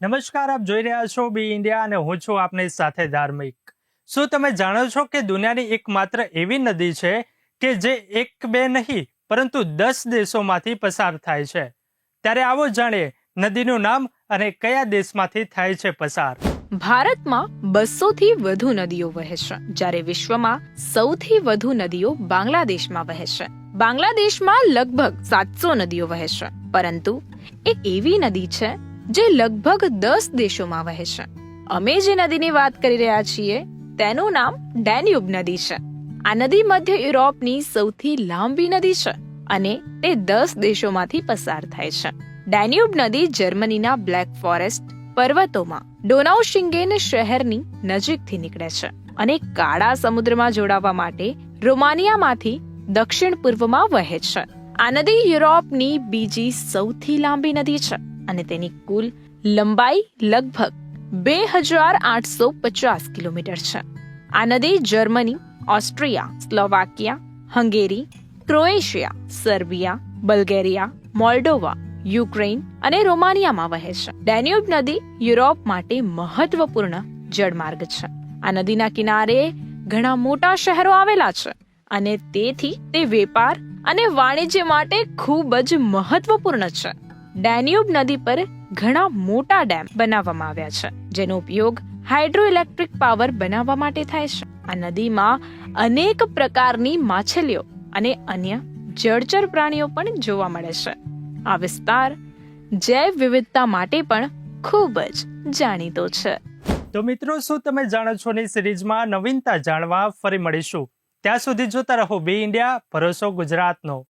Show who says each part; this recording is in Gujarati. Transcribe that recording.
Speaker 1: નમસ્કાર, આપ જોઈ રહ્યા છો બી ઇન્ડિયા અને હું છું આપની સાથે ધાર્મિક. શું તમે જાણો છો કે દુનિયાની એકમાત્ર એવી નદી છે કે જે એક બે નહીં પરંતુ 10 દેશોમાંથી પસાર થાય છે? ત્યારે આવો જાણીએ નદીનું નામ અને કયા દેશમાંથી થાય છે પસાર.
Speaker 2: ભારતમાં 200 થી વધુ નદીઓ વહે છે, જ્યારે વિશ્વમાં સૌથી વધુ નદીઓ બાંગ્લાદેશમાં વહે છે. બાંગ્લાદેશમાં લગભગ 700 નદીઓ વહે છે, પરંતુ એક એવી નદી છે જે લગભગ 10 દેશોમાં વહે છે. અમે જે નદીની વાત કરી રહ્યા છીએ તેનું નામ ડેન્યુબ નદી છે. આ નદી મધ્ય યુરોપની સૌથી લાંબી નદી છે અને તે 10 દેશોમાંથી પસાર થાય છે. ડેન્યુબ નદી જર્મનીના બ્લેક ફોરેસ્ટ પર્વતોમાં ડોનાઉશિંગેન શહેરની નજીકથી નીકળે છે અને કાળા સમુદ્રમાં જોડાવા માટે રોમાનિયામાંથી દક્ષિણ પૂર્વમાં વહે છે. આ નદી યુરોપની બીજી સૌથી લાંબી નદી છે અને તેની કુલ લંબાઈ લગભગ 2850 કિલોમીટર છે. આ નદી Germany, Austria, Slovakia, Hungary, Croatia, Serbia, Bulgaria, Moldova, Ukraine અને રોમાનિયામાં વહે છે. ડેન્યુબ નદી યુરોપ માટે મહત્વપૂર્ણ જળમાર્ગ છે. આ નદીના કિનારે ઘણા મોટા શહેરો આવેલા છે અને તેથી તે વેપાર અને વાણિજ્ય માટે ખૂબ જ મહત્વપૂર્ણ છે. ડેન્યુબ નદી પર ઘણા મોટા ડેમ બનાવવામાં આવ્યા છે, જેનો ઉપયોગ હાઇડ્રોઇલેક્ટ્રિક પાવર બનાવવા માટે થાય છે. આ નદીમાં અનેક પ્રકારની માછલીઓ અને અન્ય જળચર પ્રાણીઓ પણ જોવા મળે છે. આ વિસ્તાર જૈવ વિવિધતા માટે પણ ખૂબ જ જાણીતો છે.
Speaker 1: તો મિત્રો, શું તમે જાણો છો ની સિરીઝમાં નવીનતા જાણવા ફરી મળીશું. ત્યાં સુધી જોતા રહો બી ઇન્ડિયા, ભરોસો ગુજરાતનો.